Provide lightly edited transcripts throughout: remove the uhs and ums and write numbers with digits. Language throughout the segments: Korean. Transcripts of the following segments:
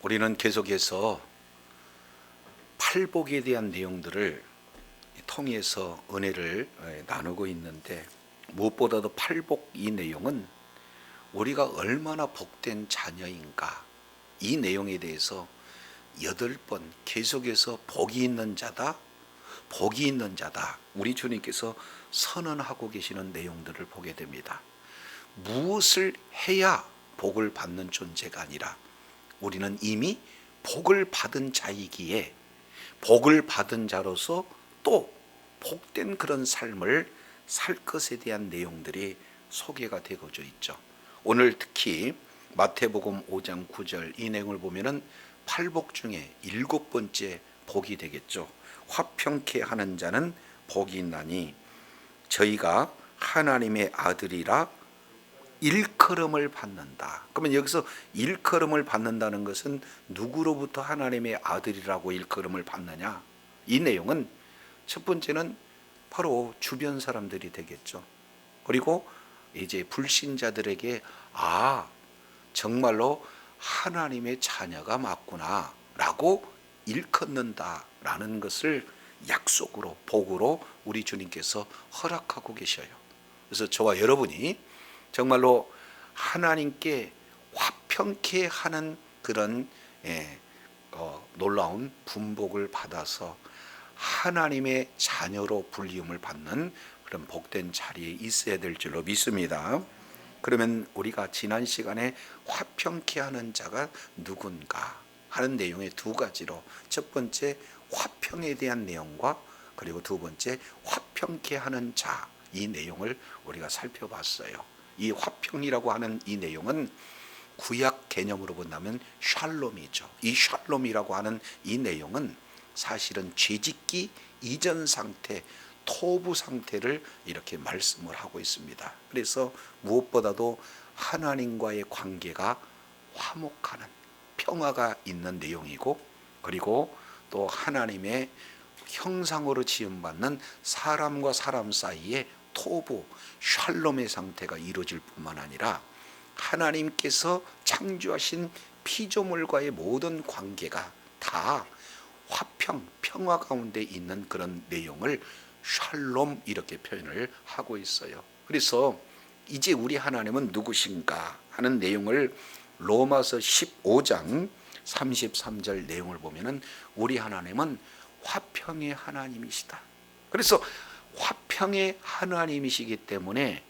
우리는 계속해서 팔복에 대한 내용들을 통해서 은혜를 나누고 있는데, 무엇보다도 팔복 이 내용은 우리가 얼마나 복된 자녀인가, 이 내용에 대해서 8번 계속해서 복이 있는 자다, 복이 있는 자다, 우리 주님께서 선언하고 계시는 내용들을 보게 됩니다. 무엇을 해야 복을 받는 존재가 아니라 우리는 이미 복을 받은 자이기에 복을 받은 자로서 또 복된 그런 삶을 살 것에 대한 내용들이 소개가 되어져 있죠. 오늘 특히 마태복음 5장 9절 이 내용을 보면은 팔복 중에 7번째 복이 되겠죠. 화평케 하는 자는 복이 있나니 저희가 하나님의 아들이라 일컬음을 받는다. 그러면 여기서 일컬음을 받는다는 것은 누구로부터 하나님의 아들이라고 일컬음을 받느냐? 이 내용은 첫 번째는 바로 주변 사람들이 되겠죠. 그리고 이제 불신자들에게 정말로 하나님의 자녀가 맞구나 라고 일컫는다라는 것을 약속으로, 복으로 우리 주님께서 허락하고 계셔요. 그래서 저와 여러분이 정말로 하나님께 화평케 하는 그런 놀라운 분복을 받아서 하나님의 자녀로 불리움을 받는 그런 복된 자리에 있어야 될 줄로 믿습니다. 그러면 우리가 지난 시간에 화평케 하는 자가 누군가 하는 내용의 두 가지로, 첫 번째 화평에 대한 내용과 그리고 두 번째 화평케 하는 자, 이 내용을 우리가 살펴봤어요. 이 화평이라고 하는 이 내용은 구약 개념으로 본다면 샬롬이죠. 이 샬롬이라고 하는 이 내용은 사실은 죄짓기 이전 상태, 토부 상태를 이렇게 말씀을 하고 있습니다. 그래서 무엇보다도 하나님과의 관계가 화목하는, 평화가 있는 내용이고, 그리고 또 하나님의 형상으로 지음받는 사람과 사람 사이에 토부, 샬롬의 상태가 이루어질 뿐만 아니라 하나님께서 창조하신 피조물과의 모든 관계가 다 화평, 평화 가운데 있는 그런 내용을 샬롬 이렇게 표현을 하고 있어요. 그래서 이제 우리 하나님은 누구신가 하는 내용을 로마서 15장 33절 내용을 보면은 우리 하나님은 화평의 하나님이시다. 그래서 화평의 하나님이시기 때문에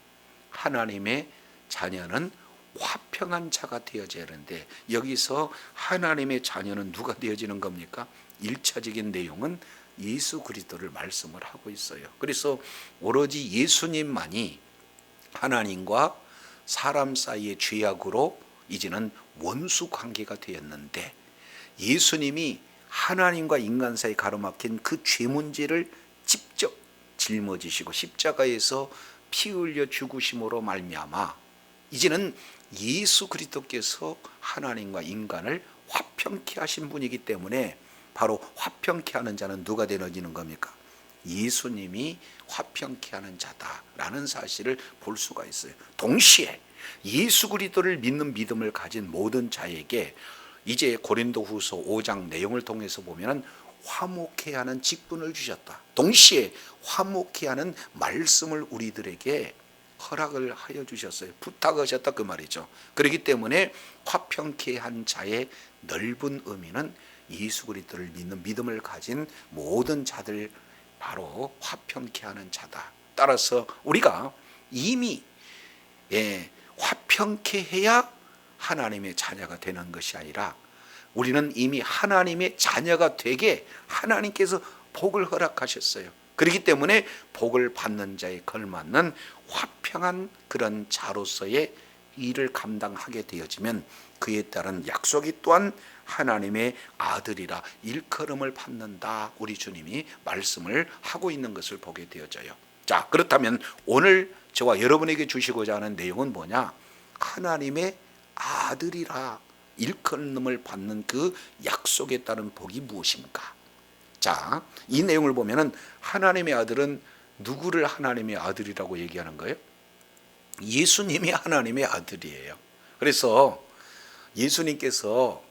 하나님의 자녀는 화평한 자가 되어져야 하는데, 여기서 하나님의 자녀는 누가 되어지는 겁니까? 1차적인 내용은 예수 그리스도를 말씀을 하고 있어요. 그래서 오로지 예수님만이 하나님과 사람 사이의 죄악으로 이제는 원수 관계가 되었는데, 예수님이 하나님과 인간 사이 가로막힌 그 죄 문제를 직접 짊어지시고 십자가에서 피 흘려 죽으심으로 말미암아 이제는 예수 그리스도께서 하나님과 인간을 화평케 하신 분이기 때문에 바로 화평케 하는 자는 누가 되어지는 겁니까? 예수님이 화평케 하는 자다라는 사실을 볼 수가 있어요. 동시에 예수 그리스도를 믿는 믿음을 가진 모든 자에게 이제 고린도후서 5장 내용을 통해서 보면은 화목케 하는 직분을 주셨다. 동시에 화목케 하는 말씀을 우리들에게 허락을 하여 주셨어요. 부탁하셨다 그 말이죠. 그렇기 때문에 화평케 한 자의 넓은 의미는 예수 그리스도를 믿는 믿음을 가진 모든 자들, 바로 화평케 하는 자다. 따라서 우리가 이미 화평케 해야 하나님의 자녀가 되는 것이 아니라 우리는 이미 하나님의 자녀가 되게 하나님께서 복을 허락하셨어요. 그렇기 때문에 복을 받는 자에 걸맞는 화평한 그런 자로서의 일을 감당하게 되어지면 그에 따른 약속이 또한 하나님의 아들이라 일컬음을 받는다, 우리 주님이 말씀을 하고 있는 것을 보게 되어져요. 자, 그렇다면 오늘 저와 여러분에게 주시고자 하는 내용은 뭐냐? 하나님의 아들이라 일컬음을 받는 그 약속에 따른 복이 무엇인가? 자, 이 내용을 보면은 하나님의 아들은 누구를 하나님의 아들이라고 얘기하는 거예요? 예수님이 하나님의 아들이에요. 그래서 예수님께서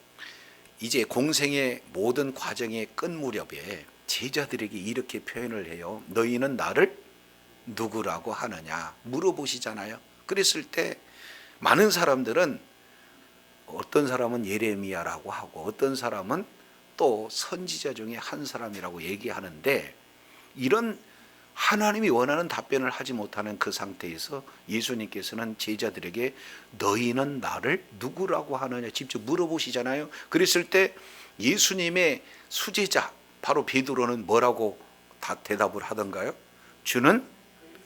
이제 공생의 모든 과정의 끝 무렵에 제자들에게 이렇게 표현을 해요. 너희는 나를 누구라고 하느냐 물어보시잖아요. 그랬을 때 많은 사람들은 어떤 사람은 예레미야라고 하고 어떤 사람은 또 선지자 중에 한 사람이라고 얘기하는데, 이런 하나님이 원하는 답변을 하지 못하는 그 상태에서 예수님께서는 제자들에게 너희는 나를 누구라고 하느냐 직접 물어보시잖아요. 그랬을 때 예수님의 수제자 바로 베드로는 뭐라고 다 대답을 하던가요? 주는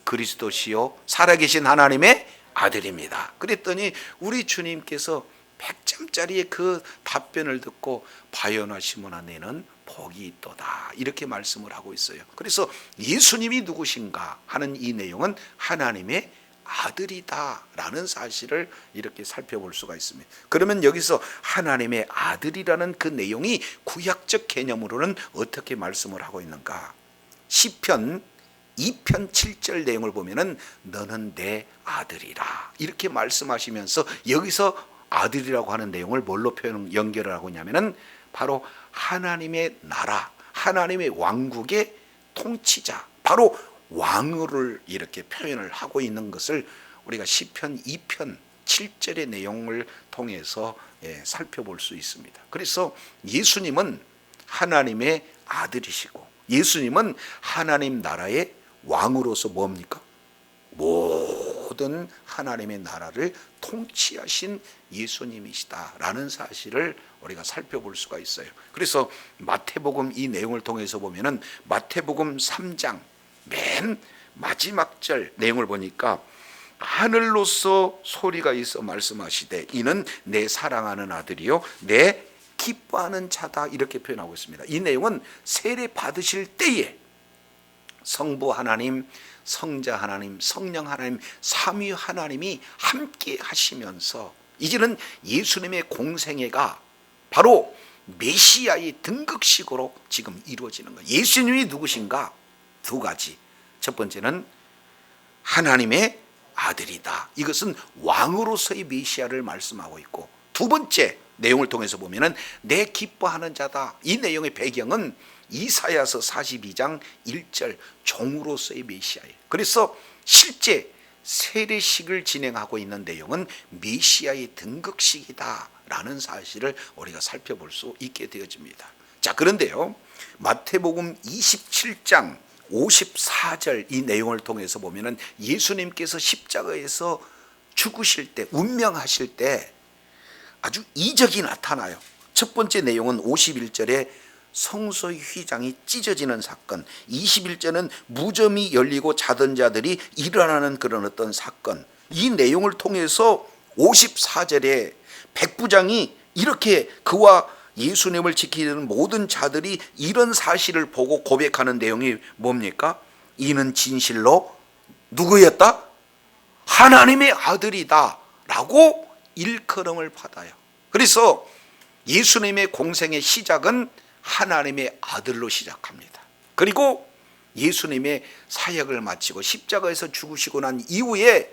그리스도시요 살아계신 하나님의 아들입니다. 그랬더니 우리 주님께서 100점짜리의 그 답변을 듣고 바요나 시몬아 너는 복이 있도다 이렇게 말씀을 하고 있어요. 그래서 예수님이 누구신가 하는 이 내용은 하나님의 아들이다 라는 사실을 이렇게 살펴볼 수가 있습니다. 그러면 여기서 하나님의 아들이라는 그 내용이 구약적 개념으로는 어떻게 말씀을 하고 있는가? 시편 2편 7절 내용을 보면은 너는 내 아들이라 이렇게 말씀하시면서 여기서 아들이라고 하는 내용을 뭘로 연결을 하고 있냐면은 바로 하나님의 나라, 하나님의 왕국의 통치자, 바로 왕을 이렇게 표현을 하고 있는 것을 우리가 시편 2편 7절의 내용을 통해서 살펴볼 수 있습니다. 그래서 예수님은 하나님의 아들이시고 예수님은 하나님 나라의 왕으로서 뭡니까? 모든 하나님의 나라를 통치하신 예수님이시다라는 사실을 우리가 살펴볼 수가 있어요. 그래서 마태복음 이 내용을 통해서 보면은 마태복음 3장 맨 마지막 절 내용을 보니까 하늘로서 소리가 있어 말씀하시되 이는 내 사랑하는 아들이요 내 기뻐하는 자다 이렇게 표현하고 있습니다. 이 내용은 세례 받으실 때에 성부 하나님, 성자 하나님, 성령 하나님, 삼위 하나님이 함께 하시면서 이제는 예수님의 공생애가 바로 메시아의 등극식으로 지금 이루어지는 거예요. 예수님이 누구신가? 두 가지. 첫 번째는 하나님의 아들이다. 이것은 왕으로서의 메시아를 말씀하고 있고, 두 번째 내용을 통해서 보면은 내 기뻐하는 자다. 이 내용의 배경은 이사야서 42장 1절 종으로서의 메시아예요. 그래서 실제 세례식을 진행하고 있는 내용은 메시아의 등극식이다 라는 사실을 우리가 살펴볼 수 있게 되어집니다. 자, 그런데요 마태복음 27장 54절 이 내용을 통해서 보면은 예수님께서 십자가에서 죽으실 때, 운명하실 때 아주 이적이 나타나요. 첫 번째 내용은 51절에 성소의 휘장이 찢어지는 사건, 21절은 무덤이 열리고 자던 자들이 일어나는 그런 어떤 사건, 이 내용을 통해서 54절에 백부장이 이렇게 그와 예수님을 지키는 모든 자들이 이런 사실을 보고 고백하는 내용이 뭡니까? 이는 진실로 누구였다? 하나님의 아들이다 라고 일컬음을 받아요. 그래서 예수님의 공생의 시작은 하나님의 아들로 시작합니다. 그리고 예수님의 사역을 마치고 십자가에서 죽으시고 난 이후에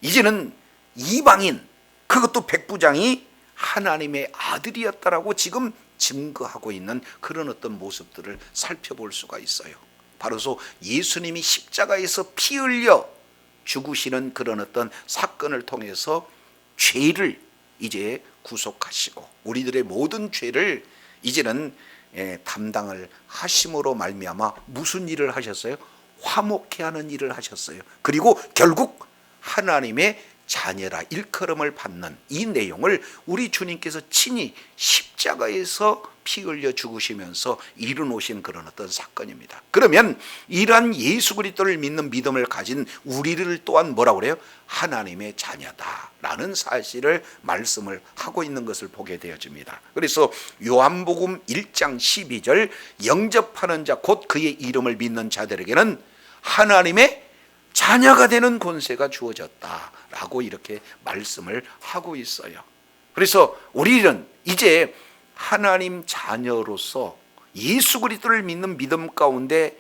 이제는 이방인, 그것도 백부장이 하나님의 아들이었다라고 지금 증거하고 있는 그런 어떤 모습들을 살펴볼 수가 있어요. 바로서 예수님이 십자가에서 피 흘려 죽으시는 그런 어떤 사건을 통해서 죄를 이제 구속하시고 우리들의 모든 죄를 이제는 담당을 하심으로 말미암아 무슨 일을 하셨어요? 화목케 하는 일을 하셨어요. 그리고 결국 하나님의 자녀라 일컬음을 받는 이 내용을 우리 주님께서 친히 십자가에서 피 흘려 죽으시면서 이루어놓으신 그런 어떤 사건입니다. 그러면 이러한 예수 그리스도를 믿는 믿음을 가진 우리를 또한 뭐라고 그래요? 하나님의 자녀다라는 사실을 말씀을 하고 있는 것을 보게 되어집니다. 그래서 요한복음 1장 12절 영접하는 자 곧 그의 이름을 믿는 자들에게는 하나님의 자녀가 되는 권세가 주어졌다라고 이렇게 말씀을 하고 있어요. 그래서 우리는 이제 하나님 자녀로서 예수 그리스도를 믿는 믿음 가운데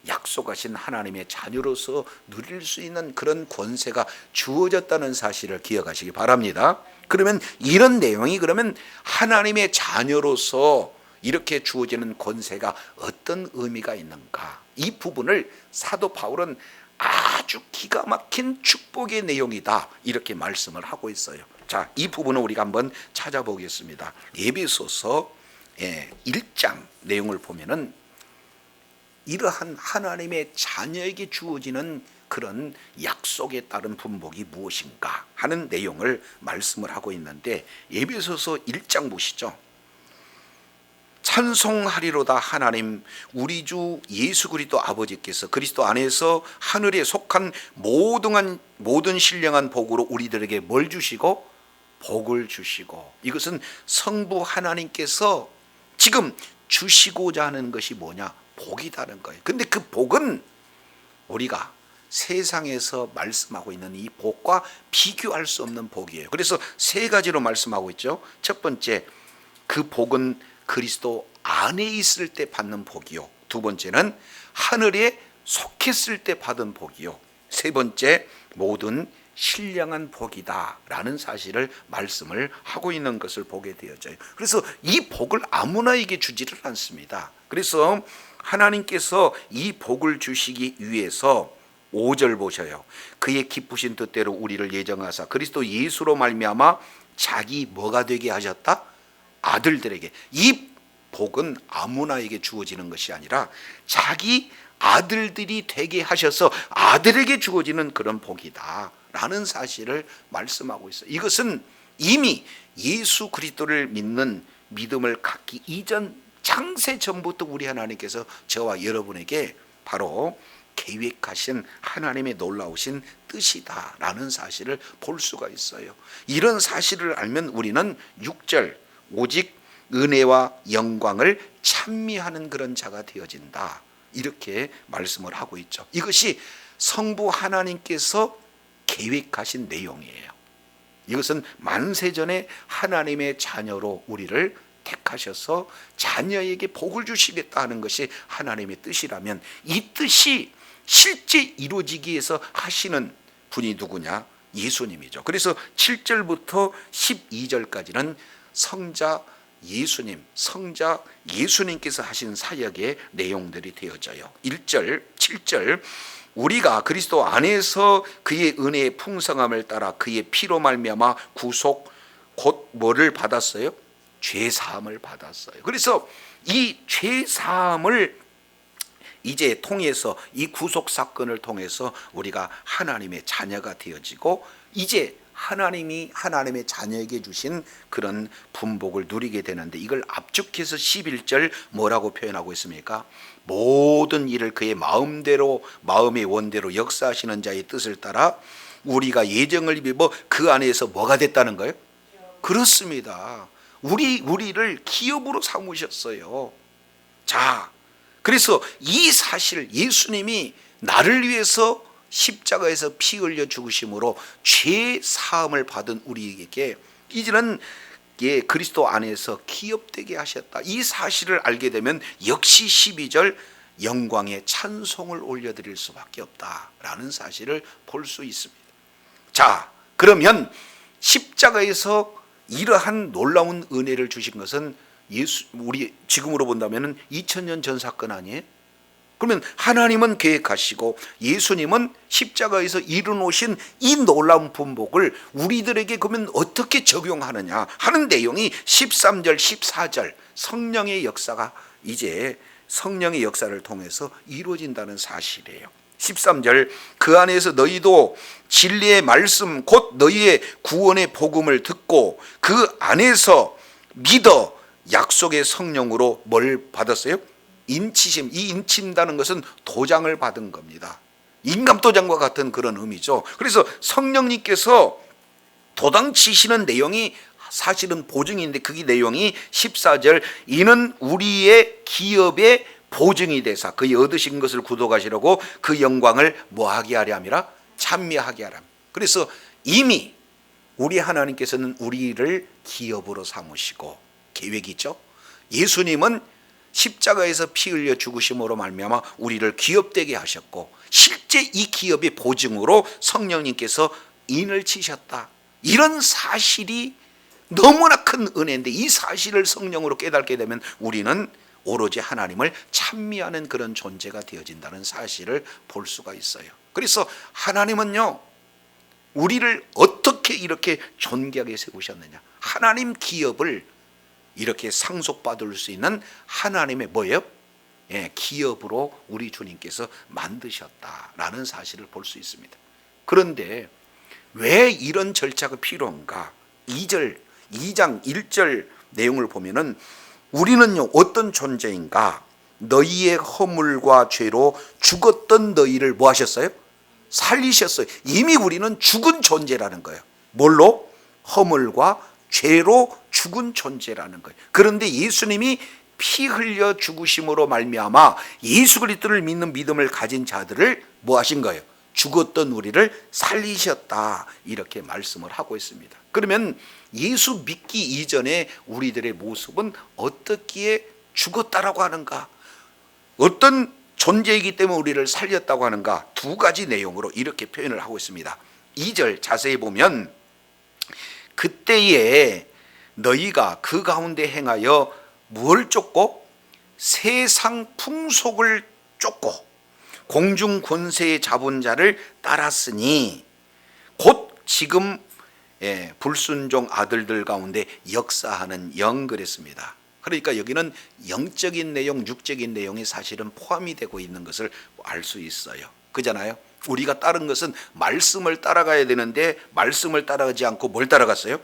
약속하신 하나님의 자녀로서 누릴 수 있는 그런 권세가 주어졌다는 사실을 기억하시기 바랍니다. 그러면 이런 내용이 그러면 하나님의 자녀로서 이렇게 주어지는 권세가 어떤 의미가 있는가? 이 부분을 사도 바울은 아주 기가 막힌 축복의 내용이다 이렇게 말씀을 하고 있어요. 자, 이 부분을 우리가 한번 찾아보겠습니다. 에베소서 1장 내용을 보면은 이러한 하나님의 자녀에게 주어지는 그런 약속에 따른 분복이 무엇인가 하는 내용을 말씀을 하고 있는데, 에베소서 1장 보시죠. 찬송하리로다 하나님 우리 주 예수 그리스도 아버지께서 그리스도 안에서 하늘에 속한 모든 신령한 복으로 우리들에게 뭘 주시고? 복을 주시고. 이것은 성부 하나님께서 지금 주시고자 하는 것이 뭐냐? 복이다는 거예요. 근데 그 복은 우리가 세상에서 말씀하고 있는 이 복과 비교할 수 없는 복이에요. 그래서 세 가지로 말씀하고 있죠. 첫 번째, 그 복은 그리스도 안에 있을 때 받는 복이요. 두 번째는 하늘에 속했을 때 받은 복이요. 세 번째, 모든 신령한 복이다 라는 사실을 말씀을 하고 있는 것을 보게 되어져요. 그래서 이 복을 아무나에게 주지를 않습니다. 그래서 하나님께서 이 복을 주시기 위해서 5절 보셔요. 그의 기쁘신 뜻대로 우리를 예정하사 그리스도 예수로 말미암아 자기 뭐가 되게 하셨다? 아들들에게. 이 복은 아무나에게 주어지는 것이 아니라 자기 아들들이 되게 하셔서 아들에게 주어지는 그런 복이다 라는 사실을 말씀하고 있어요. 이것은 이미 예수 그리스도를 믿는 믿음을 갖기 이전 창세 전부터 우리 하나님께서 저와 여러분에게 바로 계획하신 하나님의 놀라우신 뜻이다 라는 사실을 볼 수가 있어요. 이런 사실을 알면 우리는 6절 오직 은혜와 영광을 찬미하는 그런 자가 되어진다 이렇게 말씀을 하고 있죠. 이것이 성부 하나님께서 계획하신 내용이에요. 이것은 만세전에 하나님의 자녀로 우리를 택하셔서 자녀에게 복을 주시겠다 하는 것이 하나님의 뜻이라면, 이 뜻이 실제 이루어지기 위해서 하시는 분이 누구냐? 예수님이죠. 그래서 7절부터 12절까지는 성자 예수님께서 하신 사역의 내용들이 되어져요. 1절, 7절 우리가 그리스도 안에서 그의 은혜의 풍성함을 따라 그의 피로 말미암아 구속 곧 뭐를 받았어요? 죄사함을 받았어요. 그래서 이 죄사함을 이제 통해서 이 구속 사건을 통해서 우리가 하나님의 자녀가 되어지고 이제 하나님이 하나님의 자녀에게 주신 그런 분복을 누리게 되는데, 이걸 압축해서 11절 뭐라고 표현하고 있습니까? 모든 일을 그의 마음대로 마음의 원대로 역사하시는 자의 뜻을 따라 우리가 예정을 입어 그 안에서 뭐가 됐다는 거예요? 그렇습니다. 우리를 기업으로 삼으셨어요. 자, 그래서 이 사실 예수님이 나를 위해서 십자가에서 피 흘려 죽으심으로 죄 사함을 받은 우리에게 이제는 그리스도 안에서 기업되게 하셨다. 이 사실을 알게 되면 역시 12절 영광의 찬송을 올려드릴 수밖에 없다라는 사실을 볼 수 있습니다. 자, 그러면 십자가에서 이러한 놀라운 은혜를 주신 것은 우리 지금으로 본다면 2000년 전 사건 아니에요? 그러면 하나님은 계획하시고 예수님은 십자가에서 이루어놓으신 이 놀라운 분복을 우리들에게 그러면 어떻게 적용하느냐 하는 내용이 13절 14절 성령의 역사가 이제 성령의 역사를 통해서 이루어진다는 사실이에요. 13절 그 안에서 너희도 진리의 말씀 곧 너희의 구원의 복음을 듣고 그 안에서 믿어 약속의 성령으로 뭘 받았어요? 인치심. 이 인친다는 것은 도장을 받은 겁니다. 인감도장과 같은 그런 의미죠. 그래서 성령님께서 도장 치시는 내용이 사실은 보증인데 그게 내용이 14절 이는 우리의 기업의 보증이 되사 그의 얻으신 것을 구독하시려고 그 영광을 뭐하게 하려 함이라? 찬미하게 하라. 그래서 이미 우리 하나님께서는 우리를 기업으로 삼으시고 계획이죠. 예수님은 십자가에서 피 흘려 죽으심으로 말미암아 우리를 기업되게 하셨고 실제 이 기업의 보증으로 성령님께서 인을 치셨다. 이런 사실이 너무나 큰 은혜인데, 이 사실을 성령으로 깨닫게 되면 우리는 오로지 하나님을 찬미하는 그런 존재가 되어진다는 사실을 볼 수가 있어요. 그래서 하나님은요, 우리를 어떻게 이렇게 존귀하게 세우셨느냐, 하나님 기업을 이렇게 상속받을 수 있는 하나님의 뭐예요? 기업으로 우리 주님께서 만드셨다라는 사실을 볼 수 있습니다. 그런데 왜 이런 절차가 필요한가? 2장 1절 내용을 보면은 우리는요, 어떤 존재인가? 너희의 허물과 죄로 죽었던 너희를 뭐 하셨어요? 살리셨어요. 이미 우리는 죽은 존재라는 거예요. 뭘로? 허물과 죄로 죽은 존재라는 거예요. 그런데 예수님이 피 흘려 죽으심으로 말미암아 예수 그리스도를 믿는 믿음을 가진 자들을 뭐 하신 거예요? 죽었던 우리를 살리셨다, 이렇게 말씀을 하고 있습니다. 그러면 예수 믿기 이전에 우리들의 모습은 어떻게 죽었다라고 하는가? 어떤 존재이기 때문에 우리를 살렸다고 하는가? 두 가지 내용으로 이렇게 표현을 하고 있습니다. 2절 자세히 보면, 그때에 너희가 그 가운데 행하여 무엇을 쫓고? 세상 풍속을 쫓고 공중 권세에 잡은 자를 따랐으니 곧 지금 불순종 아들들 가운데 역사하는 영, 그랬습니다. 그러니까 여기는 영적인 내용, 육적인 내용이 사실은 포함이 되고 있는 것을 알 수 있어요. 그잖아요. 우리가 따른 것은 말씀을 따라가야 되는데 말씀을 따라가지 않고 뭘 따라갔어요?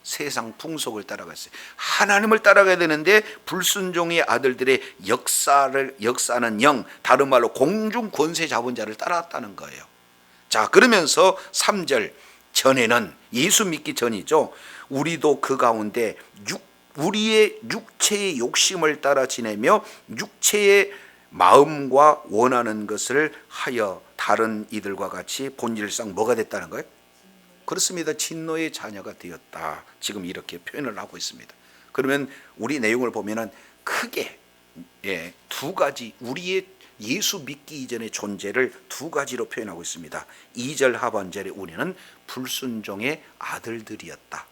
세상 풍속을 따라갔어요. 하나님을 따라가야 되는데 불순종의 아들들의 역사하는 영, 다른 말로 공중 권세 잡은 자를 따라갔다는 거예요. 자, 그러면서 3절, 전에는 예수 믿기 전이죠. 우리도 그 가운데 우리의 육체의 욕심을 따라 지내며 육체의 마음과 원하는 것을 하여 다른 이들과 같이 본질상 뭐가 됐다는 거예요? 그렇습니다. 진노의 자녀가 되었다. 지금 이렇게 표현을 하고 있습니다. 그러면 우리 내용을 보면은 크게 두 가지, 우리의 예수 믿기 이전의 존재를 두 가지로 표현하고 있습니다. 2절 하반절에 우리는 불순종의 아들들이었다.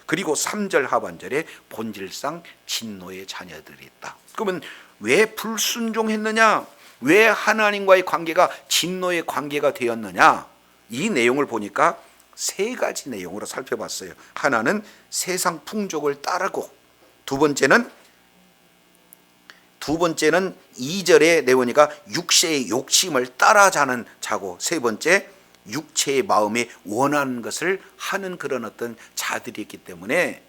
그리고 3절 하반절에 본질상 진노의 자녀들이 있다. 그러면 왜 불순종했느냐? 왜 하나님과의 관계가 진노의 관계가 되었느냐? 이 내용을 보니까 세 가지 내용으로 살펴봤어요. 하나는 세상 풍족을 따르고, 두 번째는 2절에 내보니까 육체의 욕심을 따라자는 자고, 세 번째 육체의 마음에 원하는 것을 하는 그런 어떤 자들이 있기 때문에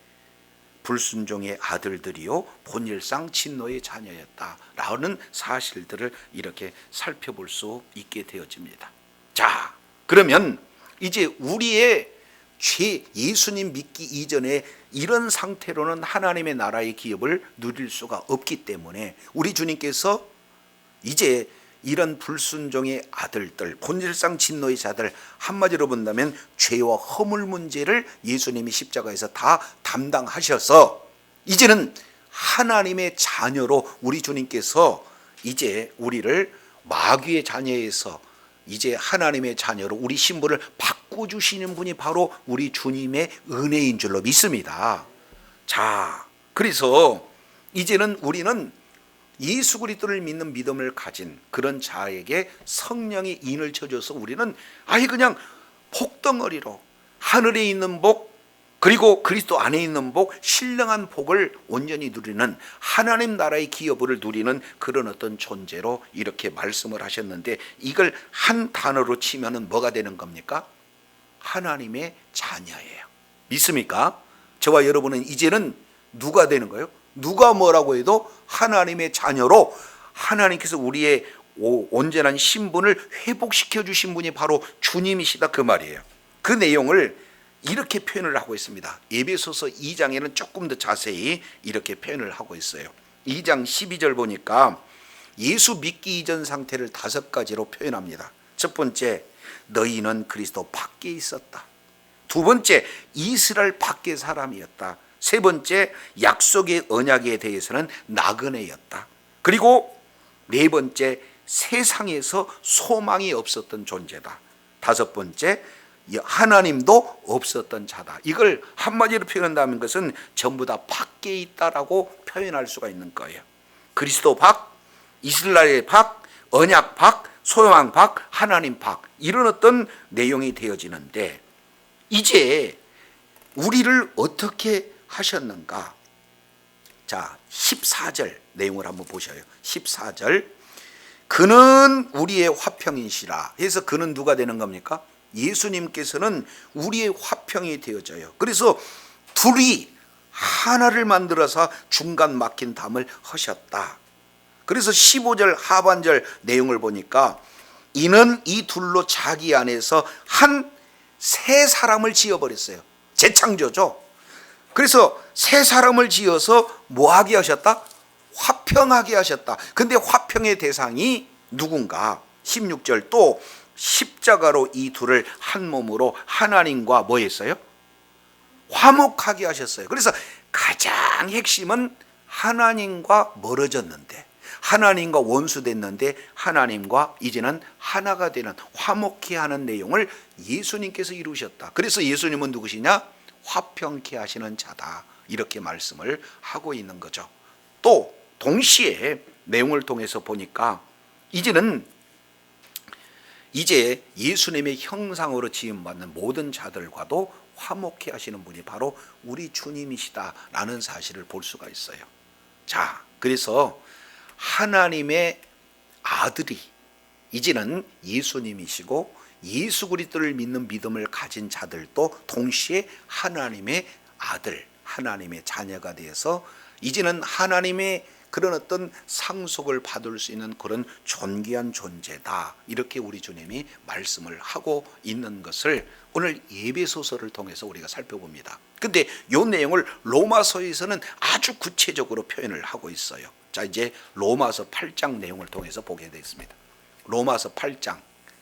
불순종의 아들들이요 본질상 진노의 자녀였다라는 사실들을 이렇게 살펴볼 수 있게 되어집니다. 자, 그러면 이제 우리의 예수님 믿기 이전에 이런 상태로는 하나님의 나라의 기업을 누릴 수가 없기 때문에 우리 주님께서 이제 이런 불순종의 아들들, 본질상 진노의 자들, 한마디로 본다면 죄와 허물 문제를 예수님이 십자가에서 다 담당하셔서 이제는 하나님의 자녀로 우리 주님께서 이제 우리를 마귀의 자녀에서 이제 하나님의 자녀로 우리 신분을 바꿔주시는 분이 바로 우리 주님의 은혜인 줄로 믿습니다. 자, 그래서 이제는 우리는 예수 그리스도를 믿는 믿음을 가진 그런 자에게 성령이 인을 쳐줘서 우리는 아예 그냥 복덩어리로 하늘에 있는 복, 그리고 그리스도 안에 있는 복, 신령한 복을 온전히 누리는 하나님 나라의 기업을 누리는 그런 어떤 존재로 이렇게 말씀을 하셨는데, 이걸 한 단어로 치면은 뭐가 되는 겁니까? 하나님의 자녀예요. 믿습니까? 저와 여러분은 이제는 누가 되는 거예요? 누가 뭐라고 해도 하나님의 자녀로 하나님께서 우리의 온전한 신분을 회복시켜 주신 분이 바로 주님이시다, 그 말이에요. 그 내용을 이렇게 표현을 하고 있습니다. 에베소서 2장에는 조금 더 자세히 이렇게 표현을 하고 있어요. 2장 12절 보니까 예수 믿기 이전 상태를 5가지로 표현합니다. 첫 번째, 너희는 그리스도 밖에 있었다. 두 번째, 이스라엘 밖의 사람이었다. 세 번째, 약속의 언약에 대해서는 나그네였다. 그리고 네 번째, 세상에서 소망이 없었던 존재다. 다섯 번째, 하나님도 없었던 자다. 이걸 한마디로 표현한다는 것은 전부 다 밖에 있다라고 표현할 수가 있는 거예요. 그리스도 밖, 이스라엘 밖, 언약 밖, 소망 밖, 하나님 밖, 이런 어떤 내용이 되어지는데, 이제 우리를 어떻게 하셨는가? 자, 14절 내용을 한번 보셔요. 14절, 그는 우리의 화평이시라 해서 그는 누가 되는 겁니까? 예수님께서는 우리의 화평이 되어져요. 그래서 둘이 하나를 만들어서 중간 막힌 담을 하셨다. 그래서 15절 하반절 내용을 보니까 이는 이 둘로 자기 안에서 한 새 사람을 지어버렸어요. 재창조죠. 그래서 새 사람을 지어서 뭐하게 하셨다? 화평하게 하셨다. 근데 화평의 대상이 누군가? 16절, 또 십자가로 이 둘을 한 몸으로 하나님과 뭐 했어요? 화목하게 하셨어요. 그래서 가장 핵심은 하나님과 멀어졌는데, 하나님과 원수됐는데 하나님과 이제는 하나가 되는, 화목케 하는 내용을 예수님께서 이루셨다. 그래서 예수님은 누구시냐? 화평케 하시는 자다, 이렇게 말씀을 하고 있는 거죠. 또 동시에 내용을 통해서 보니까 이제 예수님의 형상으로 지음받는 모든 자들과도 화목케 하시는 분이 바로 우리 주님이시다라는 사실을 볼 수가 있어요. 자, 그래서 하나님의 아들이 이제는 예수님이시고, 예수 그리스도를 믿는 믿음을 가진 자들도 동시에 하나님의 아들, 하나님의 자녀가 되어서 이제는 하나님의 그런 어떤 상속을 받을 수 있는 그런 존귀한 존재다, 이렇게 우리 주님이 말씀을 하고 있는 것을 오늘 예배소서를 통해서 우리가 살펴봅니다. 근데 이 내용을 로마서에서는 아주 구체적으로 표현을 하고 있어요. 자, 이제 로마서 8장 내용을 통해서 보게 되겠습니다. 로마서 8장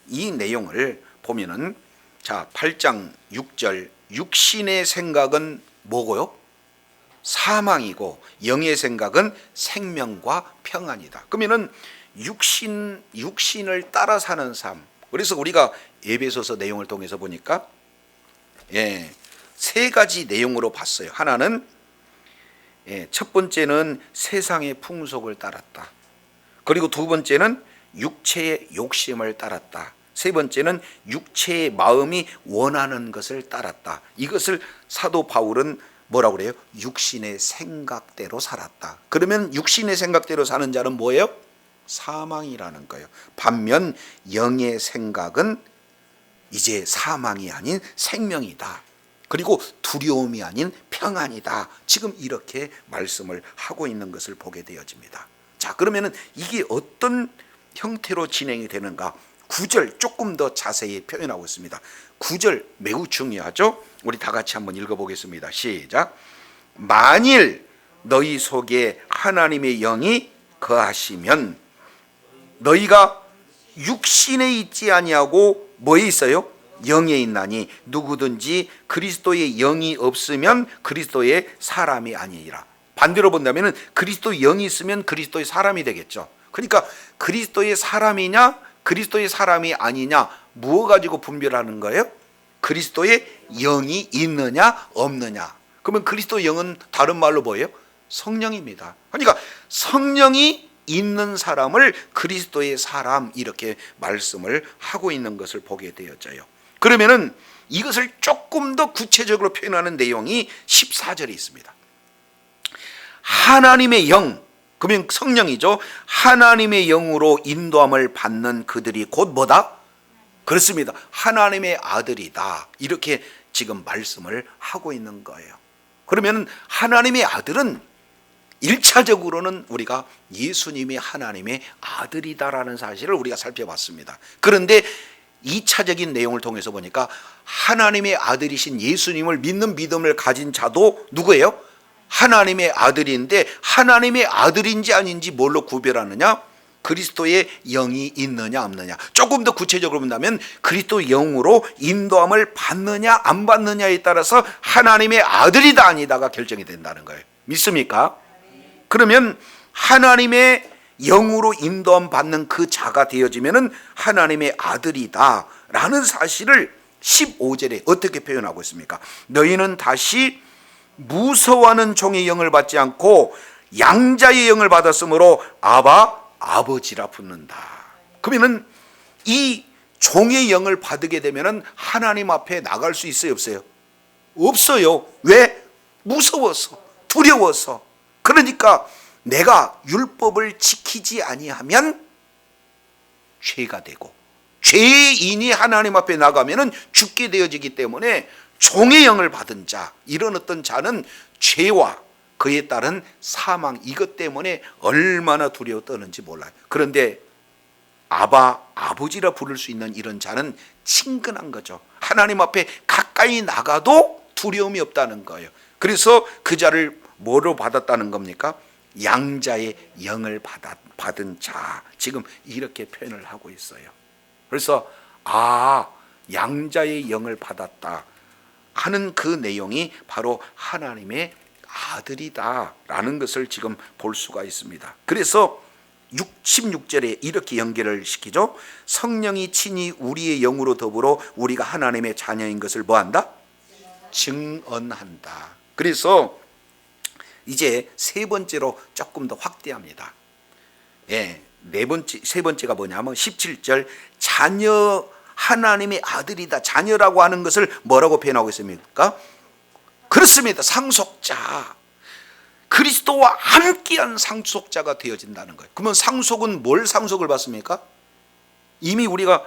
이 내용을 보면은, 자, 8장 6절, 육신의 생각은 뭐고요? 사망이고 영의 생각은 생명과 평안이다. 그러면은 육신을 따라 사는 삶. 그래서 우리가 에베소서 내용을 통해서 보니까 세 가지 내용으로 봤어요. 하나는 첫 번째는 세상의 풍속을 따랐다. 그리고 두 번째는 육체의 욕심을 따랐다. 세 번째는 육체의 마음이 원하는 것을 따랐다. 이것을 사도 바울은 뭐라고 그래요? 육신의 생각대로 살았다. 그러면 육신의 생각대로 사는 자는 뭐예요? 사망이라는 거예요. 반면 영의 생각은 이제 사망이 아닌 생명이다. 그리고 두려움이 아닌 평안이다. 지금 이렇게 말씀을 하고 있는 것을 보게 되어집니다. 자, 그러면은 이게 어떤 형태로 진행이 되는가? 9절 조금 더 자세히 표현하고 있습니다. 9절 매우 중요하죠? 우리 다 같이 한번 읽어보겠습니다. 시작. 만일 너희 속에 하나님의 영이 거하시면 너희가 육신에 있지 아니하고 뭐에 있어요? 영에 있나니 누구든지 그리스도의 영이 없으면 그리스도의 사람이 아니니라. 반대로 본다면 그리스도의 영이 있으면 그리스도의 사람이 되겠죠. 그러니까 그리스도의 사람이냐 그리스도의 사람이 아니냐, 무엇 가지고 분별하는 거예요? 그리스도의 영이 있느냐 없느냐. 그러면 그리스도의 영은 다른 말로 뭐예요? 성령입니다. 그러니까 성령이 있는 사람을 그리스도의 사람, 이렇게 말씀을 하고 있는 것을 보게 되어져요. 그러면은 이것을 조금 더 구체적으로 표현하는 내용이 14절에 있습니다. 하나님의 영, 그러면 성령이죠. 하나님의 영으로 인도함을 받는 그들이 곧 뭐다? 그렇습니다. 하나님의 아들이다. 이렇게 지금 말씀을 하고 있는 거예요. 그러면 하나님의 아들은 1차적으로는 우리가 예수님이 하나님의 아들이다라는 사실을 우리가 살펴봤습니다. 그런데 2차적인 내용을 통해서 보니까 하나님의 아들이신 예수님을 믿는 믿음을 가진 자도 누구예요? 하나님의 아들인데, 하나님의 아들인지 아닌지 뭘로 구별하느냐? 그리스도의 영이 있느냐 없느냐. 조금 더 구체적으로 본다면 그리스도 영으로 인도함을 받느냐 안 받느냐에 따라서 하나님의 아들이다 아니다가 결정이 된다는 거예요. 믿습니까? 그러면 하나님의 영으로 인도함 받는 그 자가 되어지면은 하나님의 아들이다 라는 사실을 15절에 어떻게 표현하고 있습니까? 너희는 다시 무서워하는 종의 영을 받지 않고 양자의 영을 받았으므로 아바 아버지라 부른다. 그러면은 이 종의 영을 받게 되면은 하나님 앞에 나갈 수 있어요, 없어요? 없어요. 왜? 무서워서, 두려워서. 그러니까 내가 율법을 지키지 아니하면 죄가 되고, 죄인이 하나님 앞에 나가면은 죽게 되어지기 때문에 종의 영을 받은 자, 이런 어떤 자는 죄와 그에 따른 사망, 이것 때문에 얼마나 두려워 떠는지 몰라요. 그런데 아버지라 부를 수 있는 이런 자는 친근한 거죠. 하나님 앞에 가까이 나가도 두려움이 없다는 거예요. 그래서 그 자를 뭐로 받았다는 겁니까? 양자의 영을 받은 자, 지금 이렇게 표현을 하고 있어요. 그래서 양자의 영을 받았다 하는 그 내용이 바로 하나님의 아들이다 라는 것을 지금 볼 수가 있습니다. 그래서 16절에 이렇게 연결을 시키죠. 성령이 친히 우리의 영으로 더불어 우리가 하나님의 자녀인 것을 뭐한다? 증언한다. 그래서 이제 세 번째로 조금 더 확대합니다. 세 번째가 뭐냐면 17절, 자녀, 하나님의 아들이다. 자녀라고 하는 것을 뭐라고 표현하고 있습니까? 그렇습니다. 상속자. 그리스도와 함께한 상속자가 되어진다는 거예요. 그러면 상속은 뭘 상속을 받습니까? 이미 우리가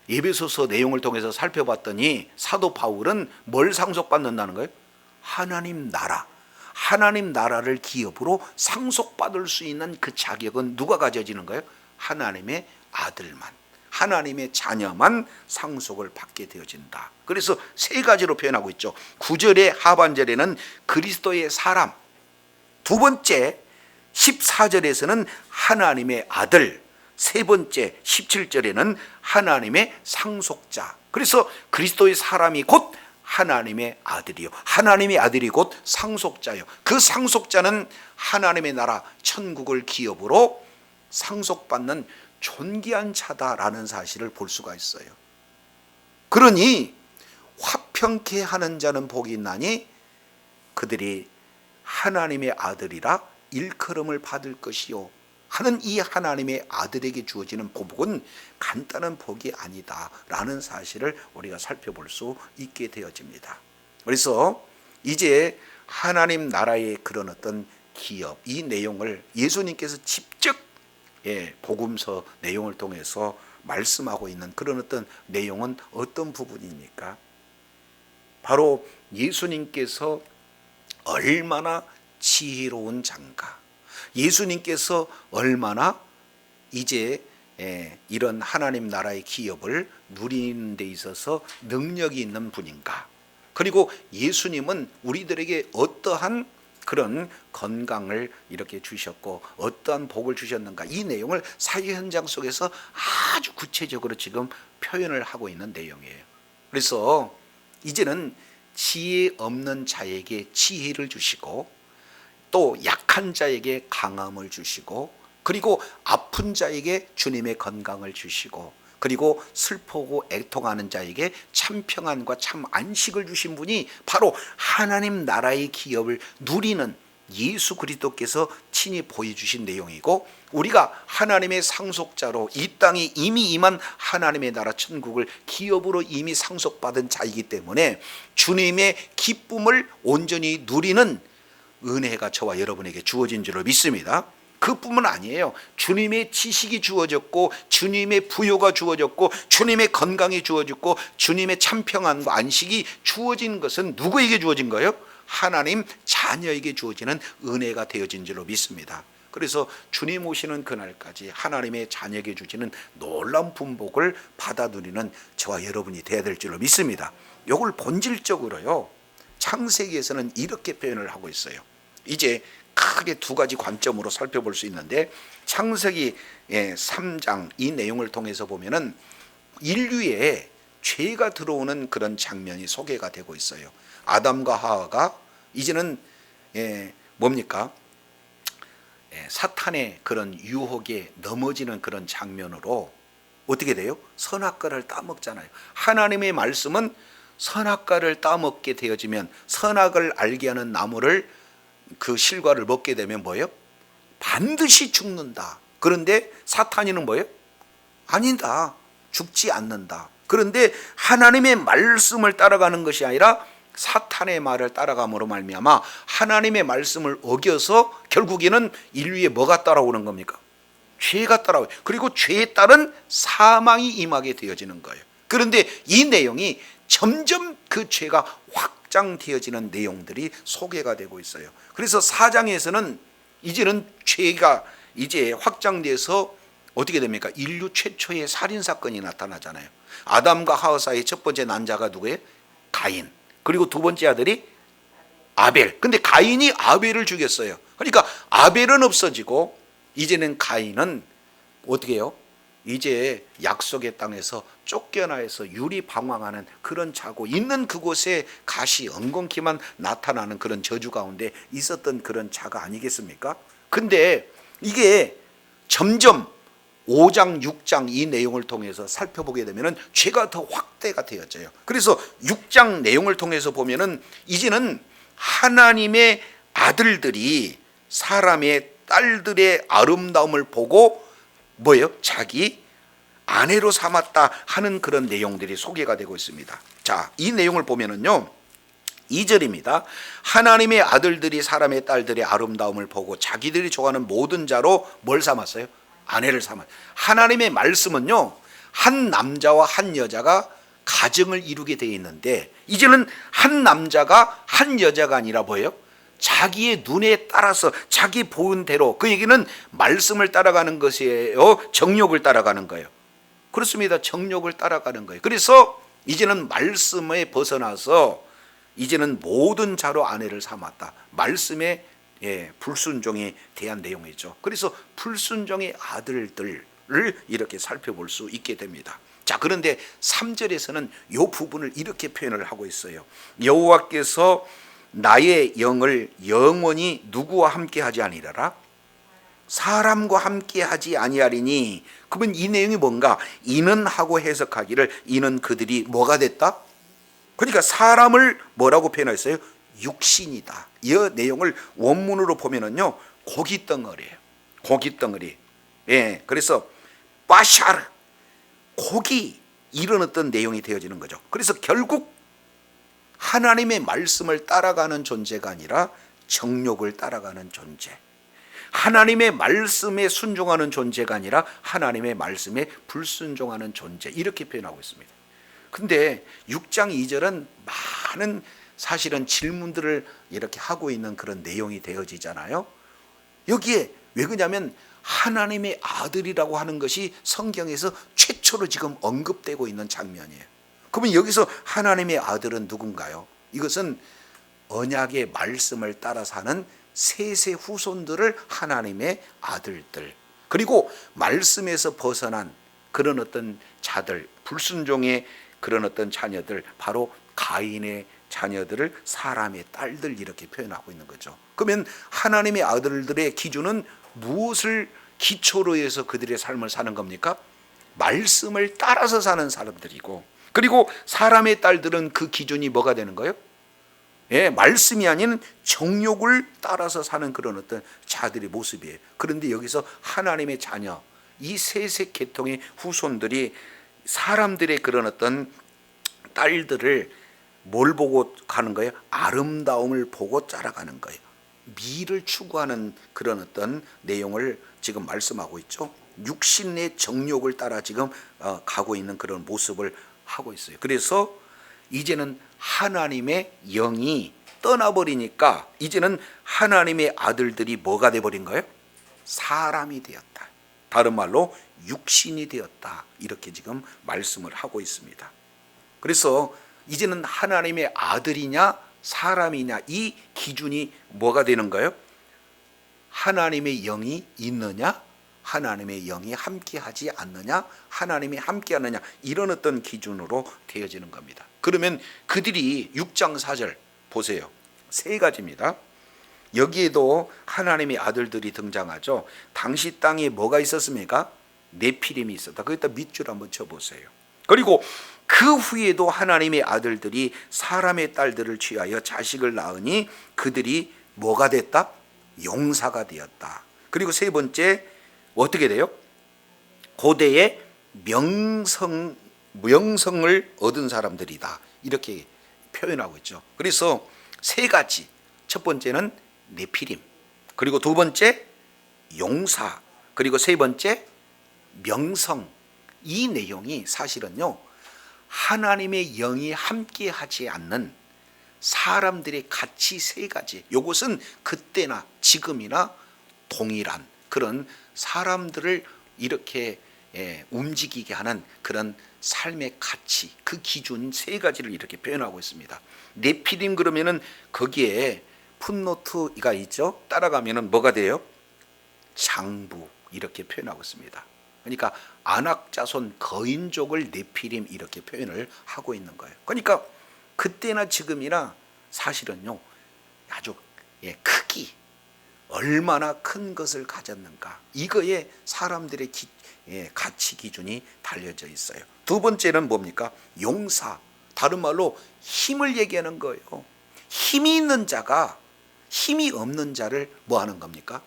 에베소서 내용을 통해서 살펴봤더니 사도 바울은 뭘 상속받는다는 거예요? 하나님 나라. 하나님 나라를 기업으로 상속받을 수 있는 그 자격은 누가 가져지는 거예요? 하나님의 아들만, 하나님의 자녀만 상속을 받게 되어진다. 그래서 세 가지로 표현하고 있죠. 9절의 하반절에는 그리스도의 사람, 두 번째 14절에서는 하나님의 아들, 세 번째 17절에는 하나님의 상속자. 그래서 그리스도의 사람이 곧 하나님의 아들이요, 하나님의 아들이 곧 상속자요. 그 상속자는 하나님의 나라 천국을 기업으로 상속받는 존귀한 자다라는 사실을 볼 수가 있어요. 그러니 화평케 하는 자는 복이 있나니 그들이 하나님의 아들이라 일컬음을 받을 것이요 하는 이 하나님의 아들에게 주어지는 복은 간단한 복이 아니다라는 사실을 우리가 살펴볼 수 있게 되어집니다. 그래서 이제 하나님 나라의 그런 어떤 기업, 이 내용을 예수님께서 직접 복음서 내용을 통해서 말씀하고 있는 그런 어떤 내용은 어떤 부분입니까? 바로 예수님께서 얼마나 지혜로운 장가, 예수님께서 얼마나 이제 이런 하나님 나라의 기업을 누리는 데 있어서 능력이 있는 분인가, 그리고 예수님은 우리들에게 어떠한 그런 건강을 이렇게 주셨고 어떠한 복을 주셨는가, 이 내용을 사회 현장 속에서 아주 구체적으로 지금 표현을 하고 있는 내용이에요. 그래서 이제는 지혜 없는 자에게 지혜를 주시고 또 약한 자에게 강함을 주시고 그리고 아픈 자에게 주님의 건강을 주시고 그리고 슬프고 애통하는 자에게 참 평안과 참 안식을 주신 분이 바로 하나님 나라의 기업을 누리는 예수 그리스도께서 친히 보여주신 내용이고, 우리가 하나님의 상속자로 이 땅에 이미 임한 하나님의 나라 천국을 기업으로 이미 상속받은 자이기 때문에 주님의 기쁨을 온전히 누리는 은혜가 저와 여러분에게 주어진 줄로 믿습니다. 그뿐만 아니에요. 주님의 지식이 주어졌고 주님의 부요가 주어졌고 주님의 건강이 주어졌고 주님의 참평안과 안식이 주어진 것은 누구에게 주어진 거예요? 하나님 자녀에게 주어지는 은혜가 되어진 줄로 믿습니다. 그래서 주님 오시는 그날까지 하나님의 자녀에게 주시는 놀라운 분복을 받아 누리는 저와 여러분이 되어야 될 줄로 믿습니다. 이걸 본질적으로요, 창세기에서는 이렇게 표현을 하고 있어요. 이제 크게 두 가지 관점으로 살펴볼 수 있는데, 창세기 3장 이 내용을 통해서 보면은 인류에 죄가 들어오는 그런 장면이 소개가 되고 있어요. 아담과 하와가 이제는 뭡니까? 사탄의 그런 유혹에 넘어지는 그런 장면으로 어떻게 돼요? 선악과를 따먹잖아요. 하나님의 말씀은 선악과를 따먹게 되어지면, 선악을 알게 하는 나무를, 그 실과를 먹게 되면 뭐예요? 반드시 죽는다. 그런데 사탄이는 뭐예요? 아니다, 죽지 않는다. 그런데 하나님의 말씀을 따라가는 것이 아니라 사탄의 말을 따라감으로 말미암아 하나님의 말씀을 어겨서 결국에는 인류에 뭐가 따라오는 겁니까? 죄가 따라와요. 그리고 죄에 따른 사망이 임하게 되어지는 거예요. 그런데 이 내용이 점점 그 죄가 확장되어지는 내용들이 소개가 되고 있어요. 그래서 4장에서는 이제는 죄가 이제 확장돼서 어떻게 됩니까? 인류 최초의 살인사건이 나타나잖아요. 아담과 하와 사이의 첫 번째 난자가 누구예요? 가인. 그리고 두 번째 아들이 아벨. 근데 가인이 아벨을 죽였어요. 그러니까 아벨은 없어지고 이제는 가인은 어떻게 해요? 이제 약속의 땅에서 쫓겨나서 유리방황하는 그런 자고, 있는 그곳에 가시 엉겅퀴만 나타나는 그런 저주 가운데 있었던 그런 자가 아니겠습니까? 근데 이게 점점 5장, 6장 이 내용을 통해서 살펴보게 되면은 죄가 더 확대가 되어져요. 그래서 6장 내용을 통해서 보면은 이제는 하나님의 아들들이 사람의 딸들의 아름다움을 보고 뭐예요? 자기 아내로 삼았다 하는 그런 내용들이 소개가 되고 있습니다. 자, 이 내용을 보면은요, 2절입니다. 하나님의 아들들이 사람의 딸들의 아름다움을 보고 자기들이 좋아하는 모든 자로 뭘 삼았어요? 아내를 삼았어요. 하나님의 말씀은요, 한 남자와 한 여자가 가정을 이루게 되어 있는데, 이제는 한 남자가 한 여자가 아니라 뭐예요? 자기의 눈에 따라서 자기 보은 대로, 그 얘기는 말씀을 따라가는 것이에요? 정욕을 따라가는 거예요? 그렇습니다. 정욕을 따라가는 거예요. 그래서 이제는 말씀에 벗어나서 이제는 모든 자로 아내를 삼았다. 말씀의 불순종에 대한 내용이죠. 그래서 불순종의 아들들을 이렇게 살펴볼 수 있게 됩니다. 자, 그런데 3절에서는 이 부분을 이렇게 표현을 하고 있어요. 여호와께서 나의 영을 영원히 누구와 함께 하지 아니하리라? 사람과 함께 하지 아니하리니. 그러면 이 내용이 뭔가? 이는 하고 해석하기를, 이는 그들이 뭐가 됐다? 그러니까 사람을 뭐라고 표현했어요? 육신이다. 이 내용을 원문으로 보면은요, 고깃덩어리예요. 고깃덩어리. 예, 그래서 바샤르, 고기, 이런 어떤 내용이 되어지는 거죠. 그래서 결국 하나님의 말씀을 따라가는 존재가 아니라 정욕을 따라가는 존재, 하나님의 말씀에 순종하는 존재가 아니라 하나님의 말씀에 불순종하는 존재, 이렇게 표현하고 있습니다. 근데 6장 2절은 많은 사실은 질문들을 이렇게 하고 있는 그런 내용이 되어지잖아요. 여기에 왜 그러냐면 하나님의 아들이라고 하는 것이 성경에서 최초로 지금 언급되고 있는 장면이에요. 그러면 여기서 하나님의 아들은 누군가요? 이것은 언약의 말씀을 따라 사는 셋의 후손들을 하나님의 아들들, 그리고 말씀에서 벗어난 그런 어떤 자들, 불순종의 그런 어떤 자녀들, 바로 가인의 자녀들을 사람의 딸들, 이렇게 표현하고 있는 거죠. 그러면 하나님의 아들들의 기준은 무엇을 기초로 해서 그들의 삶을 사는 겁니까? 말씀을 따라서 사는 사람들이고, 그리고 사람의 딸들은 그 기준이 뭐가 되는 거예요? 예, 말씀이 아닌 정욕을 따라서 사는 그런 어떤 자들의 모습이에요. 그런데 여기서 하나님의 자녀, 이 셋의 계통의 후손들이 사람들의 그런 어떤 딸들을 뭘 보고 가는 거예요? 아름다움을 보고 따라가는 거예요. 미를 추구하는 그런 어떤 내용을 지금 말씀하고 있죠. 육신의 정욕을 따라 지금 가고 있는 그런 모습을 하고 있어요. 그래서 이제는 하나님의 영이 떠나버리니까 이제는 하나님의 아들들이 뭐가 돼버린 거예요? 사람이 되었다. 다른 말로 육신이 되었다. 이렇게 지금 말씀을 하고 있습니다. 그래서 이제는 하나님의 아들이냐 사람이냐, 이 기준이 뭐가 되는 거예요? 하나님의 영이 있느냐, 하나님의 영이 함께하지 않느냐, 하나님이 함께하느냐, 이런 어떤 기준으로 되어지는 겁니다. 그러면 그들이 6장 4절 보세요. 세 가지입니다. 여기에도 하나님의 아들들이 등장하죠. 당시 땅에 뭐가 있었습니까? 네피림이 있었다. 거기다 밑줄 한번 쳐보세요. 그리고 그 후에도 하나님의 아들들이 사람의 딸들을 취하여 자식을 낳으니 그들이 뭐가 됐다? 용사가 되었다. 그리고 세 번째 어떻게 돼요? 고대의 명성을 얻은 사람들이다. 이렇게 표현하고 있죠. 그래서 세 가지. 첫 번째는 네피림, 그리고 두 번째 용사, 그리고 세 번째 명성. 이 내용이 사실은요, 하나님의 영이 함께 하지 않는 사람들의 가치 세 가지. 이것은 그때나 지금이나 동일한 그런 사람들을 이렇게 움직이게 하는 그런 삶의 가치, 그 기준 세 가지를 이렇게 표현하고 있습니다. 네피림 그러면은 거기에 풋노트가 있죠. 따라가면은 뭐가 돼요? 장부, 이렇게 표현하고 있습니다. 그러니까 아낙자손 거인족을 네피림 이렇게 표현을 하고 있는 거예요. 그러니까 그때나 지금이나 사실은요, 아주 크기, 얼마나 큰 것을 가졌는가, 이거에 사람들의 가치 기준이 달려져 있어요. 두 번째는 뭡니까? 용사, 다른 말로 힘을 얘기하는 거예요. 힘이 있는 자가 힘이 없는 자를 뭐 하는 겁니까?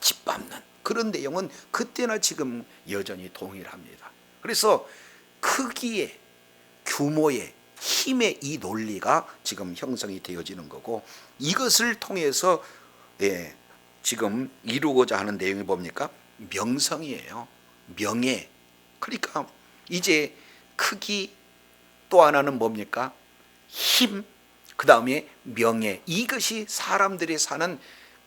짓밟는 그런 내용은 그때나 지금 여전히 동일합니다. 그래서 크기에, 규모에, 힘의 이 논리가 지금 형성이 되어지는 거고, 이것을 통해서 지금 이루고자 하는 내용이 뭡니까? 명성이에요. 명예. 그러니까 이제 크기, 또 하나는 뭡니까? 힘, 그 다음에 명예. 이것이 사람들이 사는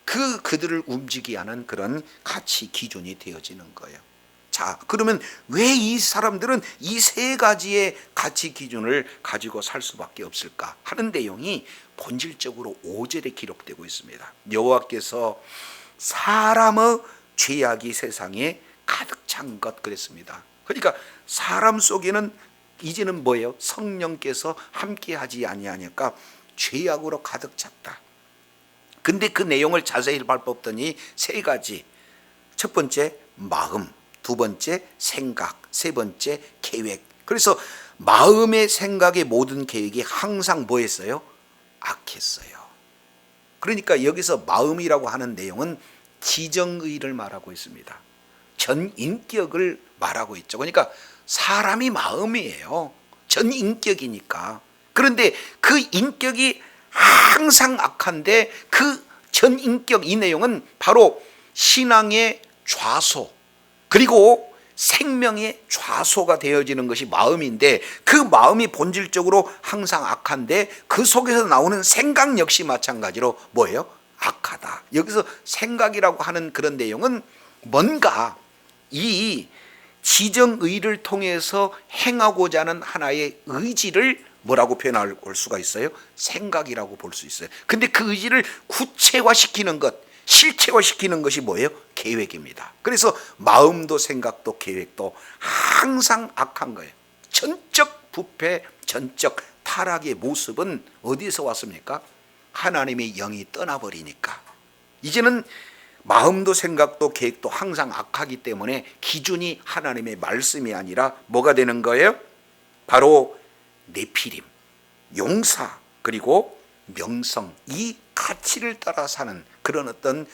그들을 움직이게 하는 그런 가치 기준이 되어지는 거예요. 자, 그러면 왜 이 사람들은 이 세 가지의 가치 기준을 가지고 살 수밖에 없을까 하는 내용이 본질적으로 5절에 기록되고 있습니다. 여호와께서 사람의 죄악이 세상에 가득 찬 것 그랬습니다. 그러니까 사람 속에는 이제는 뭐예요? 성령께서 함께하지 아니하니까 죄악으로 가득 찼다. 근데 그 내용을 자세히 밟았더니 세 가지. 첫 번째 마음, 두 번째 생각, 세 번째 계획. 그래서 마음의 생각의 모든 계획이 항상 뭐였어요? 악했어요. 그러니까 여기서 마음이라고 하는 내용은 지정의를 말하고 있습니다. 전인격을 말하고 있죠. 그러니까 사람이 마음이에요. 전인격이니까. 그런데 그 인격이 항상 악한데 그 전인격, 이 내용은 바로 신앙의 좌소, 그리고 생명의 좌소가 되어지는 것이 마음인데, 그 마음이 본질적으로 항상 악한데 그 속에서 나오는 생각 역시 마찬가지로 뭐예요? 악하다. 여기서 생각이라고 하는 그런 내용은 뭔가 이 지정의를 통해서 행하고자 하는 하나의 의지를 뭐라고 표현할 수가 있어요? 생각이라고 볼 수 있어요. 근데 그 의지를 구체화시키는 것, 실체화시키는 것이 뭐예요? 계획입니다. 그래서 마음도 생각도 계획도 항상 악한 거예요. 전적 부패, 전적 타락의 모습은 어디서 왔습니까? 하나님의 영이 떠나버리니까. 이제는 마음도 생각도 계획도 항상 악하기 때문에 기준이 하나님의 말씀이 아니라 뭐가 되는 거예요? 바로 네피림, 용사, 그리고 명성, 이 가치를 따라 사는 그런 어떤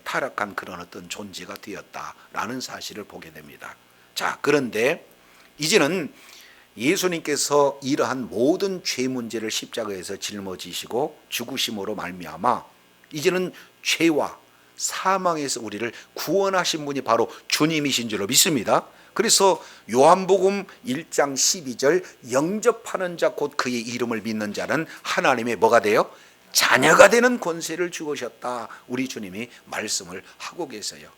타락한 그런 어떤 존재가 되었다라는 사실을 보게 됩니다. 자, 그런데 이제는 예수님께서 이러한 모든 죄 문제를 십자가에서 짊어지시고 죽으심으로 말미암아 이제는 죄와 사망에서 우리를 구원하신 분이 바로 주님이신 줄로 믿습니다. 그래서 요한복음 1장 12절 영접하는 자 곧 그의 이름을 믿는 자는 하나님의 뭐가 돼요? 자녀가 되는 권세를 주셨다. 우리 주님이 말씀을 하고 계세요.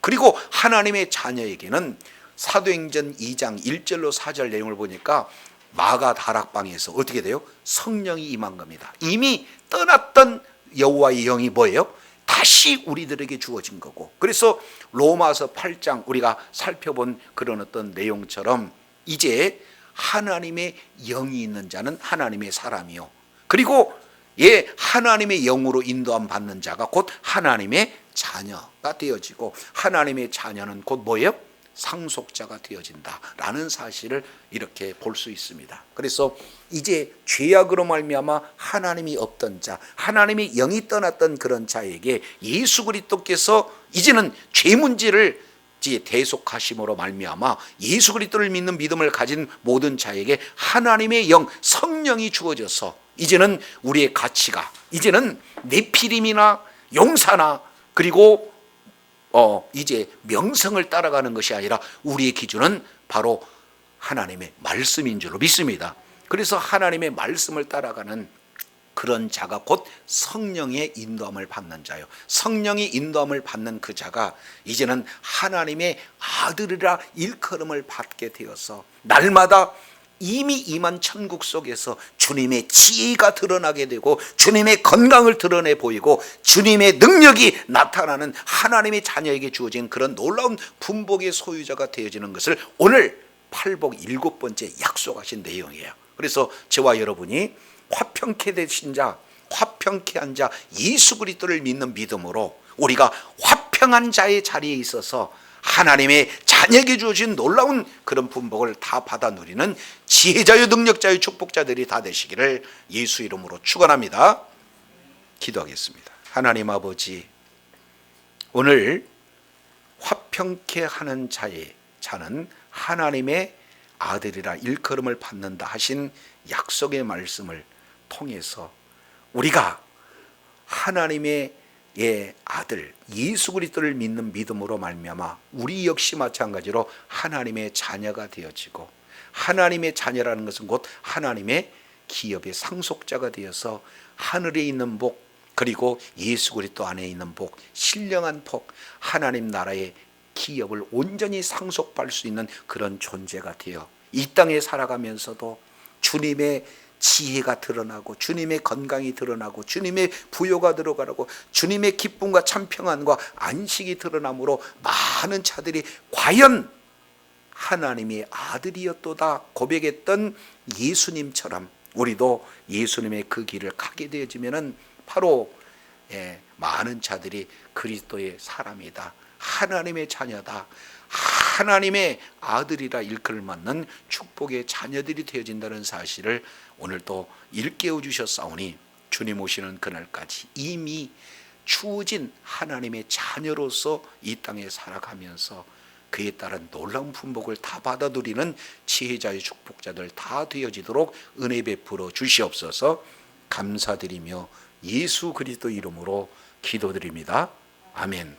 그리고 하나님의 자녀에게는 사도행전 2장 1절로 4절 내용을 보니까 마가 다락방에서 어떻게 돼요? 성령이 임한 겁니다. 이미 떠났던 여호와의 영이 뭐예요? 다시 우리들에게 주어진 거고, 그래서 로마서 8장 우리가 살펴본 그런 어떤 내용처럼 이제 하나님의 영이 있는 자는 하나님의 사람이요, 그리고 하나님의 영으로 인도함 받는 자가 곧 하나님의 자녀가 되어지고, 하나님의 자녀는 곧 뭐예요? 상속자가 되어진다라는 사실을 이렇게 볼 수 있습니다. 그래서 이제 죄악으로 말미암아 하나님이 없던 자, 하나님의 영이 떠났던 그런 자에게 예수 그리스도께서 이제는 죄 문제를 대속하심으로 말미암아 예수 그리스도를 믿는 믿음을 가진 모든 자에게 하나님의 영, 성령이 주어져서 이제는 우리의 가치가, 이제는 네피림이나 용사나 그리고 이제 명성을 따라가는 것이 아니라 우리의 기준은 바로 하나님의 말씀인 줄로 믿습니다. 그래서 하나님의 말씀을 따라가는 그런 자가 곧 성령의 인도함을 받는 자요. 성령이 인도함을 받는 그 자가 이제는 하나님의 아들이라 일컬음을 받게 되어서 날마다 이미 임한 천국 속에서 주님의 지혜가 드러나게 되고 주님의 건강을 드러내 보이고 주님의 능력이 나타나는 하나님의 자녀에게 주어진 그런 놀라운 분복의 소유자가 되어지는 것을 오늘 팔복 7번째 약속하신 내용이에요. 그래서 저와 여러분이 화평케 되신 자, 화평케 한 자 예수 그리스도를 믿는 믿음으로 우리가 화평한 자의 자리에 있어서 하나님의 자녀에게 주어진 놀라운 그런 분복을 다 받아 누리는 지혜자요 능력자요 축복자들이 다 되시기를 예수 이름으로 축원합니다. 기도하겠습니다. 하나님 아버지, 오늘 화평케 하는 자는 하나님의 아들이라 일컬음을 받는다 하신 약속의 말씀을 통해서 우리가 하나님의 아들 예수 그리스도를 믿는 믿음으로 말미암아 우리 역시 마찬가지로 하나님의 자녀가 되어지고, 하나님의 자녀라는 것은 곧 하나님의 기업의 상속자가 되어서 하늘에 있는 복, 그리고 예수 그리스도 안에 있는 복, 신령한 복, 하나님 나라의 기업을 온전히 상속받을 수 있는 그런 존재가 되어 이 땅에 살아가면서도 주님의 지혜가 드러나고 주님의 건강이 드러나고 주님의 부요가 들어가고 주님의 기쁨과 참평안과 안식이 드러나므로 많은 자들이 과연 하나님의 아들이었도다 고백했던 예수님처럼 우리도 예수님의 그 길을 가게 되어지면은 바로 많은 자들이 그리스도의 사람이다, 하나님의 자녀다, 하나님의 아들이라 일컬을 맞는 축복의 자녀들이 되어진다는 사실을 오늘 또 일깨워 주셨사오니 주님 오시는 그날까지 이미 주어진 하나님의 자녀로서 이 땅에 살아가면서 그에 따른 놀라운 분복을 다 받아 누리는 지혜자의 축복자들 다 되어지도록 은혜 베풀어 주시옵소서. 감사드리며 예수 그리스도 이름으로 기도드립니다. 아멘.